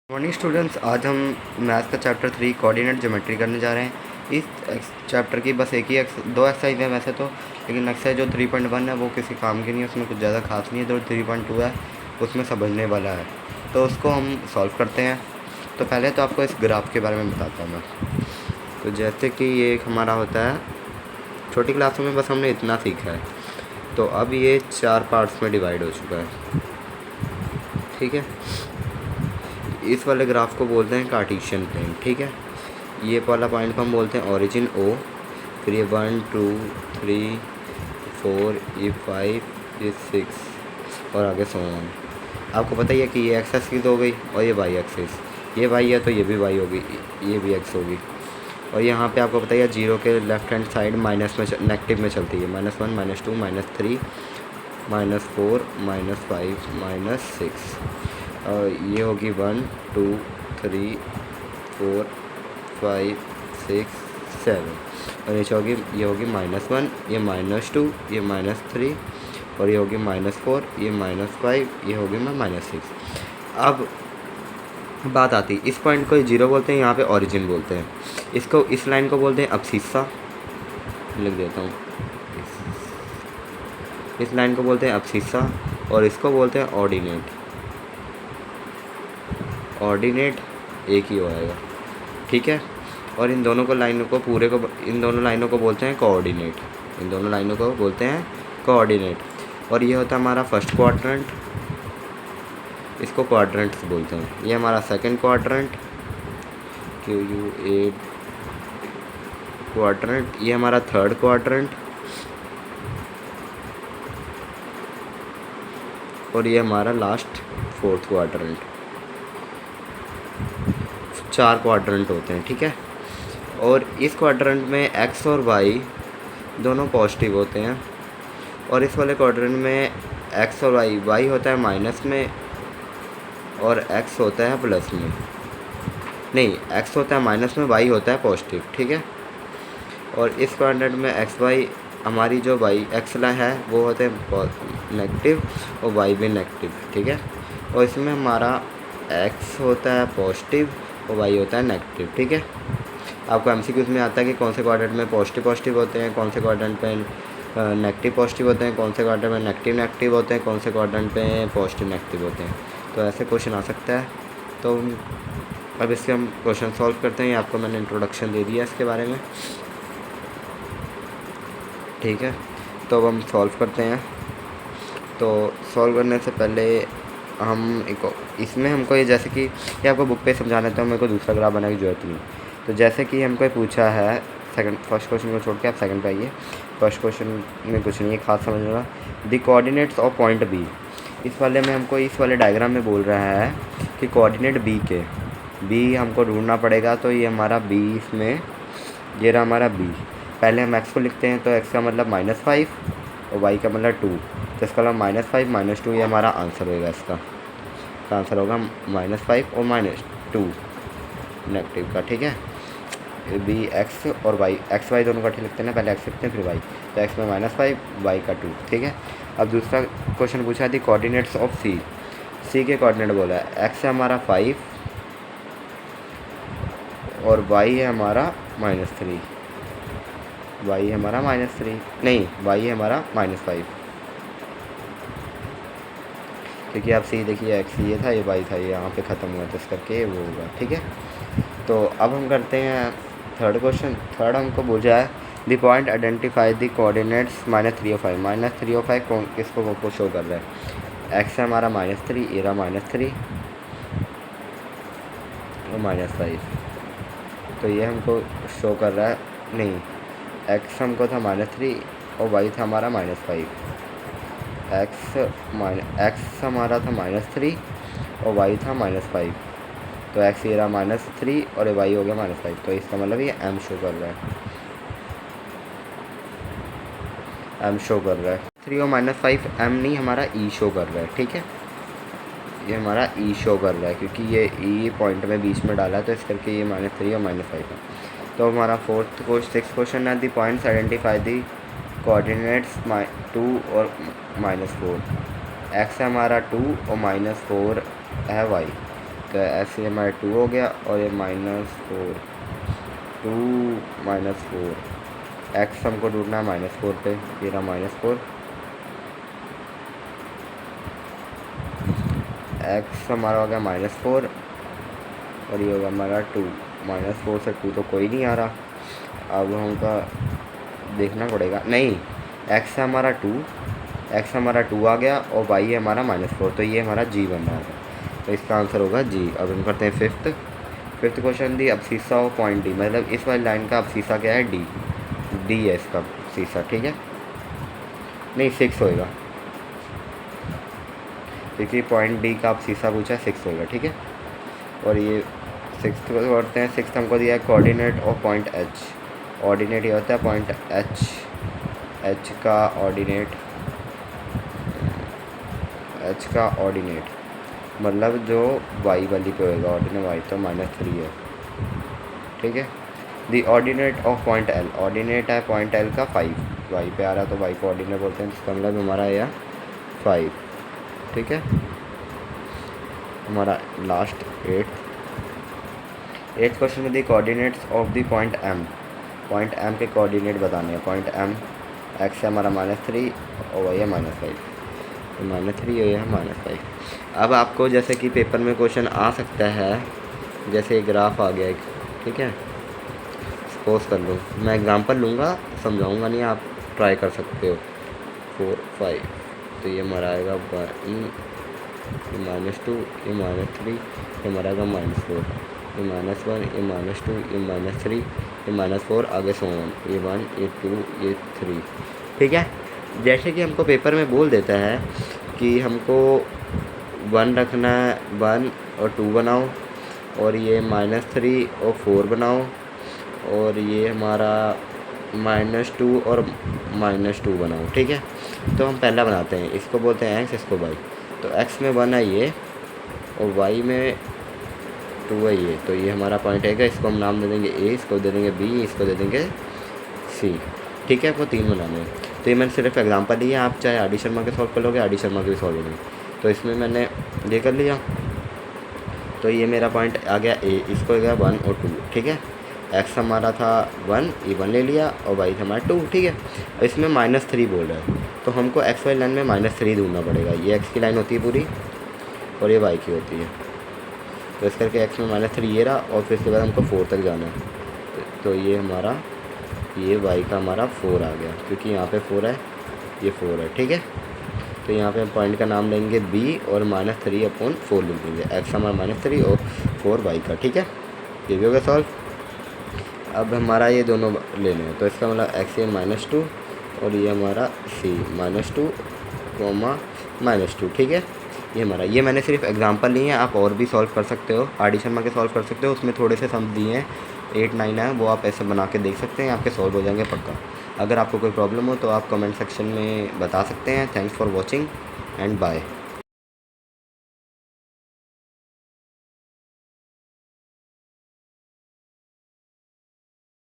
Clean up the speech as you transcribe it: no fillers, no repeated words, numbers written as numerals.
Morning students, आज हम math का चैप्टर 3 कोऑर्डिनेट ज्योमेट्री करने जा रहे हैं। इस चैप्टर की बस एक ही दो एक्सरसाइज है वैसे तो, लेकिन एक्सरसाइज जो 3.1 है वो किसी काम की नहीं है, उसमें कुछ ज़्यादा खास नहीं है। जो 3.2 है उसमें समझने वाला है, तो उसको हम सॉल्व करते हैं। तो पहले तो आपको इस ग्राफ के बारे में बताता हूँ मैं। तो जैसे कि ये एक हमारा होता है, छोटी क्लासों में बस हमने इतना सीखा है। तो अब ये 4 पार्ट्स में डिवाइड हो चुका है, ठीक है। इस वाले ग्राफ को बोलते हैं कार्टेशियन प्लेन, ठीक है। ये वाला पॉइंट को हम बोलते हैं ओरिजिन ओ, फिर ये 1 2 3 4, ये 5, ये 6 और आगे 1। आपको पता ही है कि ये एक्स एक्सिस हो गई और ये वाई एक्सिस, ये वाई है तो ये भी वाई होगी, ये भी एक्स होगी। और यहाँ पे आपको पता ही है जीरो के लेफ्ट हैंड साइड माइनस में नेगेटिव में चलती है, -1 -2 -3 -4 -5 -6। और ये होगी 1 2 3 4 5 6 7। और नीचे होगी, ये होगी -1, ये -2, ये -3 और ये होगी -4, ये -5, ये होगी -6। अब बात आती, इस पॉइंट को जीरो बोलते हैं, यहाँ पे ओरिजिन बोलते हैं। इसको, इस लाइन को बोलते हैं अब्सिस्सा, लिख देता हूँ। इस लाइन को बोलते हैं अब्सिस्सा और इसको बोलते हैं ऑर्डिनेट। ऑर्डिनेट एक ही हो आएगा, ठीक है। और इन दोनों को लाइनों को पूरे को, इन दोनों लाइनों को बोलते हैं कोऑर्डिनेट। इन दोनों लाइनों को बोलते हैं कोऑर्डिनेट। और ये होता है हमारा फर्स्ट क्वाड्रेंट, इसको क्वाड्रेंट्स बोलते हैं। ये हमारा सेकंड क्वाड्रेंट, QU8 क्वाड्रेंट। ये हमारा थर्ड क्वाड्रेंट और ये हमारा लास्ट फोर्थ क्वाड्रेंट। 4 क्वाड्रेंट होते हैं, ठीक है। और इस क्वाड्रेंट में एक्स और वाई दोनों पॉजिटिव होते हैं, और इस वाले क्वाड्रेंट में एक्स और वाई होता है माइनस में और एक्स होता है प्लस में। नहीं, एक्स होता है माइनस में, वाई होता है पॉजिटिव, ठीक है। और इस क्वाड्रेंट में एक्स वाई, हमारी जो वाई एक्स है वो होते हैं नेगेटिव और वाई भी नेगेटिव, ठीक है। और इसमें हमारा एक्स होता है पॉजिटिव और वाई होता है नेगेटिव, ठीक है। आपको MCQs में आता है कि कौन से क्वाड्रेंट में पॉजिटिव होते हैं, कौन से क्वाड्रेंट पे नेगेटिव पॉजिटिव होते हैं, कौन से क्वाड्रेंट में नेगेटिव होते हैं, कौन से क्वाड्रेंट पे पॉजिटिव नेगेटिव होते हैं। तो ऐसे क्वेश्चन आ सकता है। तो अब इसके हम क्वेश्चन सॉल्व करते हैं। आपको मैंने इंट्रोडक्शन दे दिया इसके बारे में, ठीक है। तो अब हम सॉल्व करते हैं। तो सॉल्व करने से पहले हम इसमें हमको ये, जैसे कि ये आपको बुक पे समझाना था, मेरे को दूसरा ग्राफ बनाने की ज़रूरत नहीं। तो जैसे कि हमको ये पूछा है, फर्स्ट क्वेश्चन को छोड़ के आप सेकंड पे आइए। फर्स्ट क्वेश्चन में कुछ नहीं है खास समझना। The coordinates of point B, इस वाले में हमको, इस वाले डायग्राम में बोल रहा है कि कोऑर्डिनेट बी हमको ढूंढना पड़ेगा। तो ये हमारा बी, इसमें ये रहा हमारा बी। पहले हम एक्स को लिखते हैं, तो एक्स का मतलब -5 और वाई का मतलब 2। तो इसका मतलब -5 -2, ये हमारा आंसर होगा। इसका आंसर होगा -5 और -2 नेगेटिव का, ठीक है। बी एक्स और वाई, एक्स वाई दोनों इकट्ठे लिखते हैं ना, पहले एक्स लिखते हैं फिर वाई। तो एक्स में -5, वाई का 2, ठीक है। अब दूसरा क्वेश्चन पूछा थी कोऑर्डिनेट्स ऑफ सी के कोऑर्डिनेट बोला है। एक्स है हमारा 5 और वाई है हमारा -3। वाई है हमारा -3, नहीं, वाई है हमारा -5, क्योंकि आप सी देखिए, एक्स ये था, ये वाई था, ये यहाँ पे ख़त्म हुआ, तो इस करके वो होगा, ठीक है। तो अब हम करते हैं थर्ड क्वेश्चन। थर्ड हमको पूछा है the point identify the coordinates -3 और 5। -3 और 5 कौन, किसको शो कर रहा है? एक्स है हमारा -3, ये रहा -3 और -5। तो ये हमको शो कर रहा है, नहीं, एक्स हमको था -3 और वाई था हमारा -5। एक्स हमारा था -3 और वाई था -5। तो एक्स ये रहा -3 और वाई हो गया -5। तो इसका मतलब ये एम शो कर रहा है, एम शो कर रहा है। 3 और -5 एम नहीं, हमारा ई शो कर रहा है, ठीक है। ये हमारा ई शो कर रहा है क्योंकि ये ई पॉइंट में बीच में डाला है, तो इस करके ये -3 और -5 है। तो हमारा सिक्स क्वेश्चन है the points identify the coordinates 2 और -4। एक्स है हमारा 2 और -4 है वाई। तो ऐसे ये हमारा 2 हो गया और ये -4 2 -4 एक्स हमको ढूंढना है -4 पे, ये रहा -4 एक्स हमारा हो गया -4 और ये होगा हमारा 2 -4 से 2 तो कोई नहीं आ रहा। अब हमका देखना पड़ेगा, नहीं एक्स हमारा 2 आ गया और वाई है हमारा -4, तो ये हमारा जी बन रहा है, तो इसका आंसर होगा जी। अब हम करते हैं fifth question. The abscissa of point D, मतलब इस वाली लाइन का अबसीसा क्या है, डी है इसका अबसीसा, ठीक है, नहीं 6 होएगा क्योंकि पॉइंट डी का अबसीसा पूछा है, 6 होएगा, ठीक है। और ये 6th को करते हैं। 6th हमको दिया है coordinate of point H, ordinate ये होता है पॉइंट एच का ऑर्डिनेट मतलब जो वाई वाली पे होएगा, ऑर्डिनेट वाई तो -3 है, ठीक है। The ordinate of point L, ordinate है पॉइंट एल का 5, वाई पे आ रहा तो वाई को ऑर्डिनेट बोलते हैं, इसका मतलब हमारा यह 5, ठीक है। हमारा लास्ट 8th क्वेश्चन में the coordinates of the point M के कोऑर्डिनेट बताने हैं। पॉइंट एम एक्स है हमारा -3 और वाई है -5, -3 और यह है -5। अब आपको जैसे कि पेपर में क्वेश्चन आ सकता है, जैसे ग्राफ आ गया एक, ठीक है, सपोज कर लूँ, मैं एग्जांपल लूँगा, समझाऊँगा नहीं, आप ट्राई कर सकते हो। 4 5 तो ये हमारा आएगा -2, ये -3, ये हमारा आएगा -4, ये -1, ये -2, ये -3, ये -4, आगे सो ये 1, ये 2, ये 3, ठीक है। जैसे कि हमको पेपर में बोल देता है कि हमको 1 रखना है, 1 और 2 बनाओ, और ये -3 और 4 बनाओ, और ये हमारा -2 और -2 बनाओ, ठीक है। तो हम पहला बनाते हैं, इसको बोलते हैं एक्स, इसको वाई। तो एक्स में 1 है ये और वाई में 2 है ये, तो ये हमारा पॉइंट है, इसको हम नाम दे देंगे ए, इसको दे देंगे बी, इसको दे देंगे सी, ठीक है। आपको 3 बनाने हैं, तो ये मैंने सिर्फ एग्जांपल लिया, आप चाहे आर डी शर्मा के सॉल्व कर लोगे, आर डी शर्मा के भी सॉल्व करोगे। तो इसमें मैंने ये कर लिया, तो ये मेरा पॉइंट आ गया ए, इसको हो गया 1 और 2, ठीक है। एक्स हमारा था 1, ये 1 ले लिया, और वाई था हमारा 2, ठीक है। इसमें -3 बोल रहा है, तो हमको एक्स वाई लाइन में -3 ढूंढना पड़ेगा। ये एक्स की लाइन होती है पूरी और ये वाई की होती है, तो इस करके एक्स में -3 ये रहा, और फिर इसके बाद हमको 4 तक जाना है, तो ये हमारा ये वाई का हमारा 4 आ गया, क्योंकि यहाँ पे 4 है, ये 4 है, ठीक है। तो यहाँ पे हम पॉइंट का नाम लेंगे बी और -3/4 लिख देंगे, एक्स हमारा -3 और 4 वाई का, ठीक है। ये भी हो गया सॉल्व। अब हमारा ये दोनों लेने हैं, तो इसका मतलब एक्स ये -2 और ये हमारा सी -2, -2, ठीक है। ये हमारा, ये मैंने सिर्फ एग्जांपल लिए हैं, आप और भी सॉल्व कर सकते हो, आर डी शर्मा के सॉल्व कर सकते हो, उसमें थोड़े से सम दिए हैं, 8 9 है, वो आप ऐसे बना के देख सकते हैं, आपके सॉल्व हो जाएंगे पक्का। अगर आपको कोई प्रॉब्लम हो तो आप कमेंट सेक्शन में बता सकते हैं। Thanks for watching and bye.